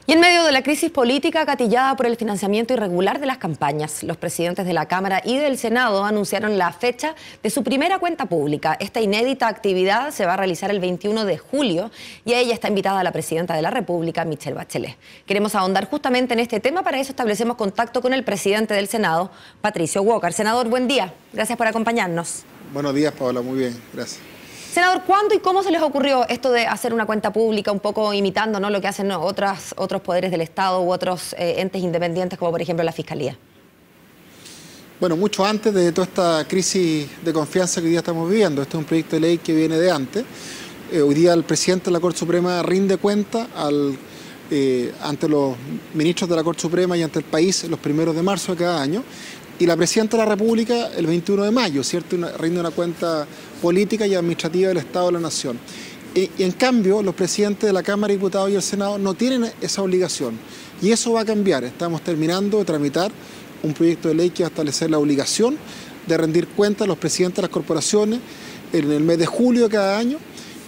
Y en medio de la crisis política gatillada por el financiamiento irregular de las campañas, los presidentes de la Cámara y del Senado anunciaron la fecha de su primera cuenta pública. Esta inédita actividad se va a realizar el 21 de julio y a ella está invitada la presidenta de la República, Michelle Bachelet. Queremos ahondar justamente en este tema, para eso establecemos contacto con el presidente del Senado, Patricio Walker. Senador, buen día. Gracias por acompañarnos. Buenos días, Paola. Muy bien, gracias. Senador, ¿cuándo y cómo se les ocurrió esto de hacer una cuenta pública, un poco imitando, ¿no?, lo que hacen otros poderes del Estado u otros entes independientes, como por ejemplo la Fiscalía? Bueno, mucho antes de toda esta crisis de confianza que hoy día estamos viviendo. Este es un proyecto de ley que viene de antes. Hoy día el presidente de la Corte Suprema rinde cuenta ante los ministros de la Corte Suprema y ante el país los 1 de marzo de cada año. Y la presidenta de la República el 21 de mayo, ¿cierto? Rinde una cuenta política y administrativa del Estado de la Nación. Y en cambio, los presidentes de la Cámara de Diputados y el Senado no tienen esa obligación. Y eso va a cambiar. Estamos terminando de tramitar un proyecto de ley que va a establecer la obligación de rendir cuentas a los presidentes de las corporaciones en el mes de julio de cada año.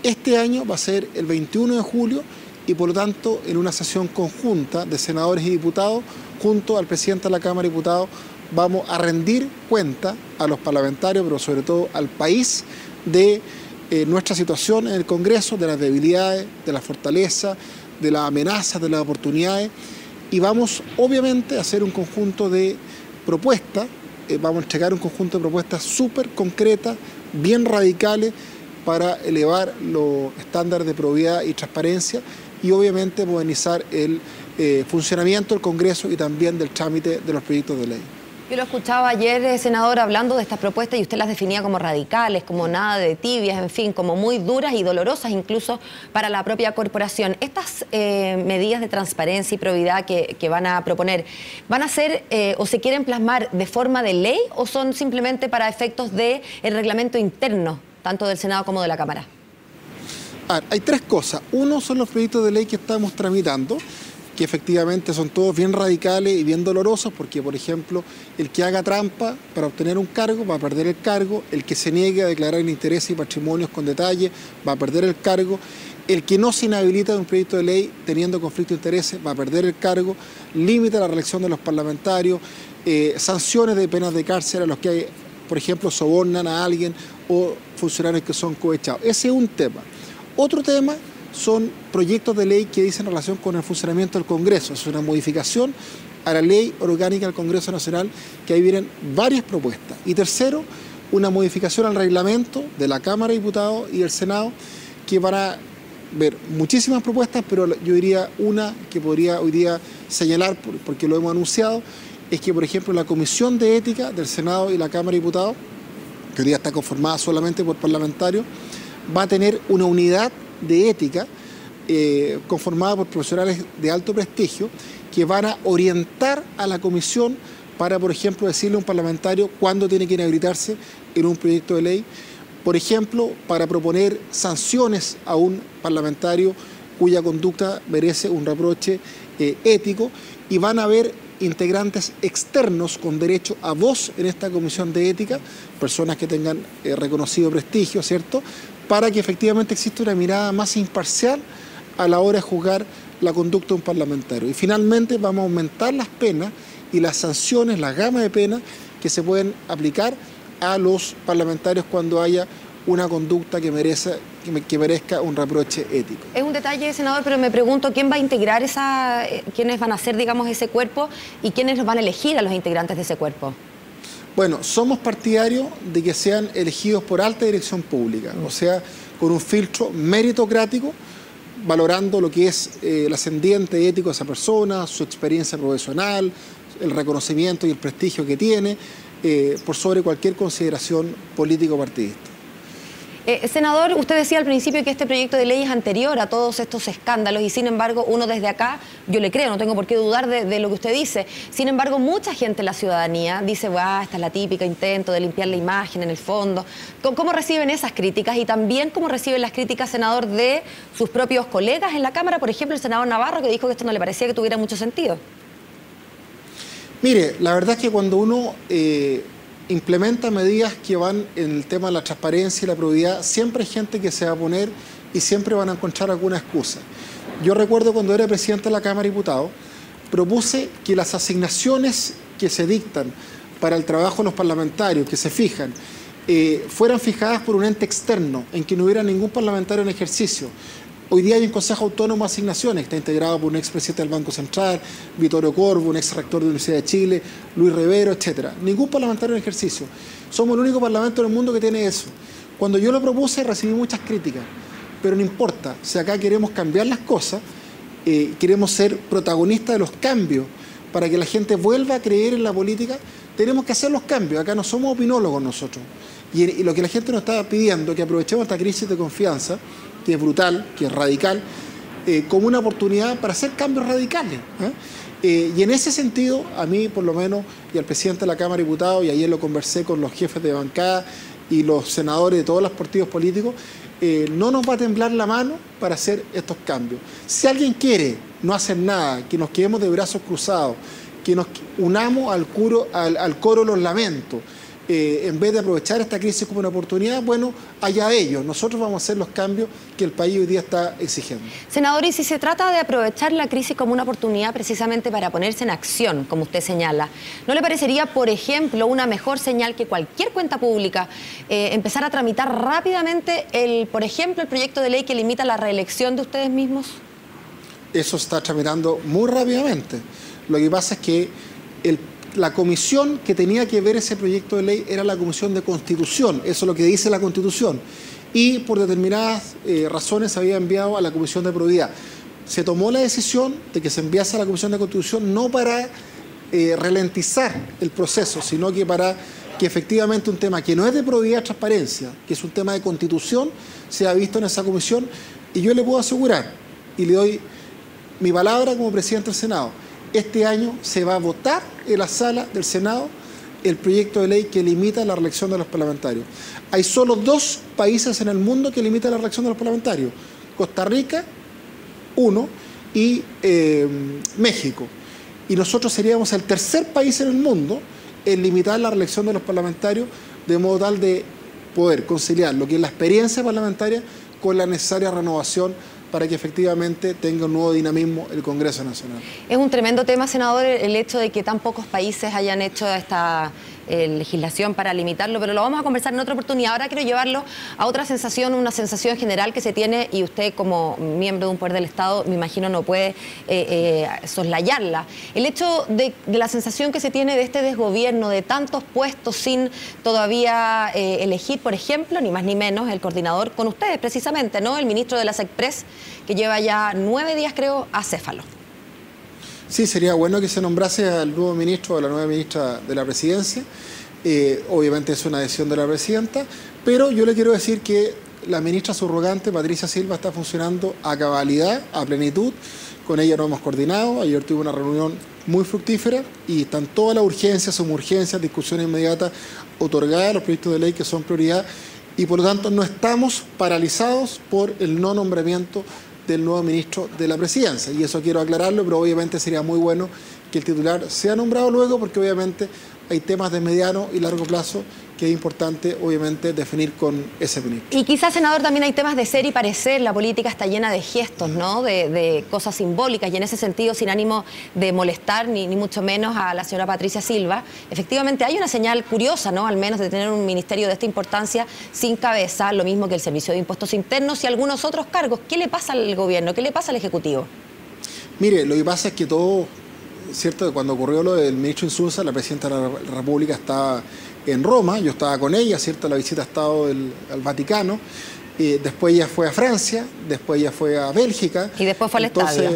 Este año va a ser el 21 de julio y por lo tanto en una sesión conjunta de senadores y diputados junto al presidente de la Cámara de Diputados vamos a rendir cuenta a los parlamentarios, pero sobre todo al país, de nuestra situación en el Congreso, de las debilidades, de la fortaleza, de las amenazas, de las oportunidades. Y vamos obviamente a hacer un conjunto de propuestas, vamos a entregar un conjunto de propuestas súper concretas, bien radicales, para elevar los estándares de probidad y transparencia y obviamente modernizar el funcionamiento del Congreso y también del trámite de los proyectos de ley. Yo lo escuchaba ayer, senador, hablando de estas propuestas y usted las definía como radicales, como nada de tibias, en fin, como muy duras y dolorosas incluso para la propia corporación. Estas medidas de transparencia y probidad que van a proponer, ¿van a ser o se quieren plasmar de forma de ley o son simplemente para efectos del reglamento interno, tanto del Senado como de la Cámara? Hay tres cosas. Uno son los proyectos de ley que estamos tramitando, que efectivamente son todos bien radicales y bien dolorosos, porque, por ejemplo, el que haga trampa para obtener un cargo va a perder el cargo, el que se niegue a declarar intereses y patrimonios con detalle va a perder el cargo, el que no se inhabilita de un proyecto de ley teniendo conflicto de intereses va a perder el cargo, límite a la reelección de los parlamentarios, sanciones de penas de cárcel a los que, por ejemplo, sobornan a alguien o funcionarios que son cohechados. Ese es un tema. Otro tema son proyectos de ley que dicen relación con el funcionamiento del Congreso. Es una modificación a la ley orgánica del Congreso Nacional, que ahí vienen varias propuestas. Y tercero, una modificación al reglamento de la Cámara de Diputados y del Senado, que van a ver muchísimas propuestas, pero yo diría una que podría hoy día señalar, porque lo hemos anunciado, es que, por ejemplo, la Comisión de Ética del Senado y la Cámara de Diputados, que hoy día está conformada solamente por parlamentarios, va a tener una unidad de ética conformada por profesionales de alto prestigio que van a orientar a la comisión para, por ejemplo, decirle a un parlamentario cuándo tiene que inhabilitarse en un proyecto de ley, por ejemplo, para proponer sanciones a un parlamentario cuya conducta merece un reproche ético, y van a haber integrantes externos con derecho a voz en esta comisión de ética, personas que tengan reconocido prestigio, ¿cierto?, para que efectivamente exista una mirada más imparcial a la hora de juzgar la conducta de un parlamentario. Y finalmente vamos a aumentar las penas y las sanciones, la gama de penas que se pueden aplicar a los parlamentarios cuando haya una conducta que merezca un reproche ético. Es un detalle, senador, pero me pregunto quién va a integrar quiénes van a ser, digamos, ese cuerpo y quiénes van a elegir a los integrantes de ese cuerpo. Bueno, somos partidarios de que sean elegidos por alta dirección pública, o sea, con un filtro meritocrático, valorando lo que es el ascendiente ético de esa persona, su experiencia profesional, el reconocimiento y el prestigio que tiene, por sobre cualquier consideración político-partidista. Senador, usted decía al principio que este proyecto de ley es anterior a todos estos escándalos y sin embargo uno desde acá, yo le creo, no tengo por qué dudar de lo que usted dice. Sin embargo, mucha gente en la ciudadanía dice, esta es la típica intento de limpiar la imagen en el fondo. ¿Cómo reciben esas críticas? Y también cómo reciben las críticas, senador, de sus propios colegas en la Cámara, por ejemplo el senador Navarro, que dijo que esto no le parecía que tuviera mucho sentido. Mire, la verdad es que cuando uno implementa medidas que van en el tema de la transparencia y la probidad, siempre hay gente que se va a poner y siempre van a encontrar alguna excusa. Yo recuerdo cuando era presidente de la Cámara de Diputados, propuse que las asignaciones que se dictan para el trabajo de los parlamentarios, que se fijan, fueran fijadas por un ente externo, en que no hubiera ningún parlamentario en ejercicio. Hoy día hay un Consejo Autónomo de Asignaciones, que está integrado por un expresidente del Banco Central, Vittorio Corvo, un ex rector de la Universidad de Chile, Luis Rivero, etc. Ningún parlamentario en ejercicio. Somos el único parlamento en el mundo que tiene eso. Cuando yo lo propuse recibí muchas críticas, pero no importa, si acá queremos cambiar las cosas, queremos ser protagonistas de los cambios, para que la gente vuelva a creer en la política, tenemos que hacer los cambios. Acá no somos opinólogos nosotros. Y lo que la gente nos está pidiendo es que aprovechemos esta crisis de confianza, que es brutal, que es radical, como una oportunidad para hacer cambios radicales. Y en ese sentido, a mí por lo menos, y al presidente de la Cámara de Diputados, y ayer lo conversé con los jefes de bancada y los senadores de todos los partidos políticos, no nos va a temblar la mano para hacer estos cambios. Si alguien quiere no hacer nada, que nos quedemos de brazos cruzados, que nos unamos al coro de los lamentos, en vez de aprovechar esta crisis como una oportunidad, bueno, allá ellos. Nosotros vamos a hacer los cambios que el país hoy día está exigiendo. Senador, y si se trata de aprovechar la crisis como una oportunidad precisamente para ponerse en acción, como usted señala, ¿no le parecería, por ejemplo, una mejor señal que cualquier cuenta pública empezar a tramitar rápidamente, por ejemplo, el proyecto de ley que limita la reelección de ustedes mismos? Eso está tramitando muy rápidamente. Lo que pasa es que la comisión que tenía que ver ese proyecto de ley era la Comisión de Constitución, eso es lo que dice la Constitución, y por determinadas razones se había enviado a la Comisión de Probidad. Se tomó la decisión de que se enviase a la Comisión de Constitución no para ralentizar el proceso, sino que para que efectivamente un tema que no es de probidad y transparencia, que es un tema de Constitución, sea visto en esa comisión, y yo le puedo asegurar, y le doy mi palabra como presidente del Senado, este año se va a votar en la sala del Senado el proyecto de ley que limita la reelección de los parlamentarios. Hay solo 2 países en el mundo que limitan la reelección de los parlamentarios. Costa Rica, 1, y México. Y nosotros seríamos el tercer país en el mundo en limitar la reelección de los parlamentarios, de modo tal de poder conciliar lo que es la experiencia parlamentaria con la necesaria renovación para que efectivamente tenga un nuevo dinamismo el Congreso Nacional. Es un tremendo tema, senador, el hecho de que tan pocos países hayan hecho esta legislación para limitarlo, pero lo vamos a conversar en otra oportunidad. Ahora quiero llevarlo a otra sensación, una sensación general que se tiene, y usted como miembro de un poder del Estado, me imagino, no puede soslayarla. El hecho de la sensación que se tiene de este desgobierno, de tantos puestos sin todavía elegir, por ejemplo, ni más ni menos, el coordinador con ustedes precisamente, ¿no? El ministro de la SECPRES, que lleva ya 9 días, creo, acéfalo. Sí, sería bueno que se nombrase al nuevo ministro o a la nueva ministra de la Presidencia. Obviamente es una decisión de la presidenta, pero yo le quiero decir que la ministra subrogante, Patricia Silva, está funcionando a cabalidad, a plenitud. Con ella nos hemos coordinado. Ayer tuve una reunión muy fructífera y están todas las urgencias, suburgencias, discusiones inmediatas otorgadas a los proyectos de ley que son prioridad, y por lo tanto no estamos paralizados por el no nombramiento del nuevo ministro de la Presidencia, y eso quiero aclararlo, pero obviamente sería muy bueno que el titular sea nombrado luego, porque obviamente hay temas de mediano y largo plazo que es importante, obviamente, definir con ese ministro. Y quizás, senador, también hay temas de ser y parecer. La política está llena de gestos, ¿no? De cosas simbólicas, y en ese sentido, sin ánimo de molestar, ni mucho menos a la señora Patricia Silva, efectivamente hay una señal curiosa, ¿no? Al menos de tener un ministerio de esta importancia sin cabeza, lo mismo que el Servicio de Impuestos Internos y algunos otros cargos. ¿Qué le pasa al gobierno? ¿Qué le pasa al Ejecutivo? Mire, lo que pasa es que todo, ¿cierto? Cuando ocurrió lo del ministro Insulza, la presidenta de la República estaba en Roma, yo estaba con ella, ¿cierto? La visita a Estado al Vaticano, después ella fue a Francia, después ella fue a Bélgica. Y después fue al estadio.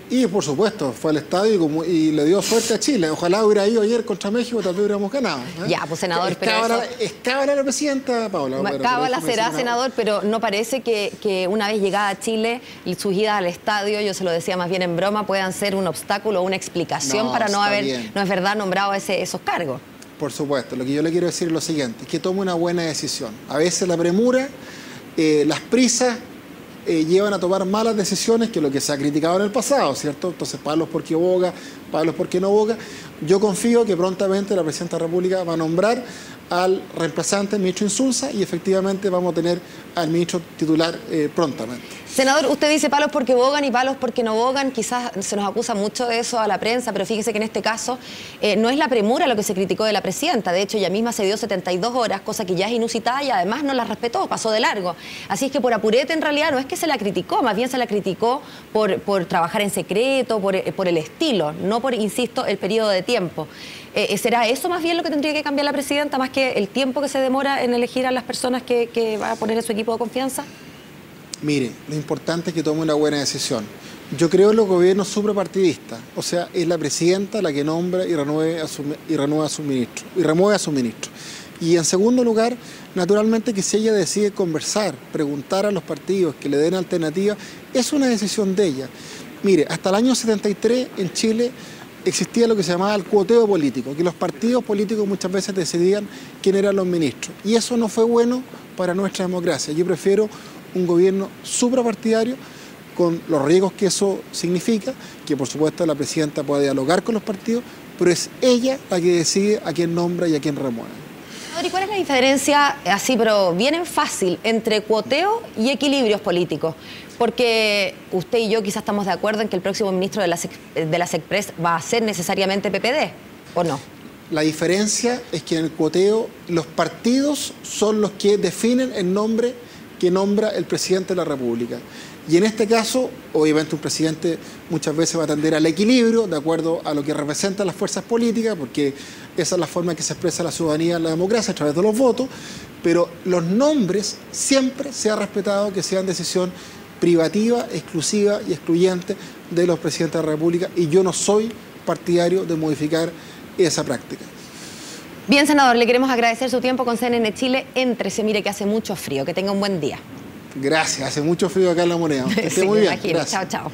Y por supuesto, fue al estadio y le dio suerte a Chile. Ojalá hubiera ido ayer contra México, tal vez hubiéramos ganado. Ya, pues, senador, pero es cábala la presidenta, Paula. Cábala será, senador, pero no parece que una vez llegada a Chile, sus idas al estadio, yo se lo decía más bien en broma, puedan ser un obstáculo o una explicación para no es verdad, nombrado esos cargos. Por supuesto, lo que yo le quiero decir es lo siguiente, que tome una buena decisión. A veces la premura, las prisas llevan a tomar malas decisiones, que es lo que se ha criticado en el pasado, ¿cierto? Entonces, palos porque boga, palos porque no boga. Yo confío que prontamente la Presidenta de la República va a nombrar al reemplazante, el ministro Insulza, y efectivamente vamos a tener al ministro titular prontamente. Senador, usted dice palos porque bogan y palos porque no bogan. Quizás se nos acusa mucho de eso a la prensa, pero fíjese que en este caso no es la premura lo que se criticó de la presidenta. De hecho, ella misma se dio 72 horas, cosa que ya es inusitada y además no la respetó, pasó de largo. Así es que por apurete en realidad no es que se la criticó, más bien se la criticó por trabajar en secreto, por el estilo, no por, insisto, el periodo de tiempo. ¿Será eso más bien lo que tendría que cambiar la presidenta, más que el tiempo que se demora en elegir a las personas que va a poner en su equipo de confianza? Mire, lo importante es que tome una buena decisión. Yo creo en los gobiernos suprapartidistas, o sea, es la presidenta la que nombra y remueve a su ministro. Y en segundo lugar, naturalmente que si ella decide conversar, preguntar a los partidos que le den alternativas, es una decisión de ella. Mire, hasta el año 73 en Chile existía lo que se llamaba el cuoteo político, que los partidos políticos muchas veces decidían quién eran los ministros. Y eso no fue bueno para nuestra democracia. Yo prefiero un gobierno suprapartidario con los riesgos que eso significa, que por supuesto la presidenta puede dialogar con los partidos, pero es ella la que decide a quién nombra y a quién remueve. ¿Y cuál es la diferencia, así pero bien en fácil, entre cuoteo y equilibrios políticos? Porque usted y yo quizás estamos de acuerdo en que el próximo ministro de la SECPRES va a ser necesariamente PPD, ¿o no? La diferencia es que en el cuoteo los partidos son los que definen el nombre que nombra el presidente de la República. Y en este caso, obviamente un presidente muchas veces va a tender al equilibrio de acuerdo a lo que representan las fuerzas políticas, porque esa es la forma en que se expresa la ciudadanía en la democracia, a través de los votos, pero los nombres siempre se ha respetado que sean decisión privativa, exclusiva y excluyente de los presidentes de la República, y yo no soy partidario de modificar esa práctica. Bien, senador, le queremos agradecer su tiempo con CNN Chile. Éntrese, mire que hace mucho frío, que tenga un buen día. Gracias, hace mucho frío acá en La Moneda. Que esté Sí, muy bien. Imagino. Chao, chao.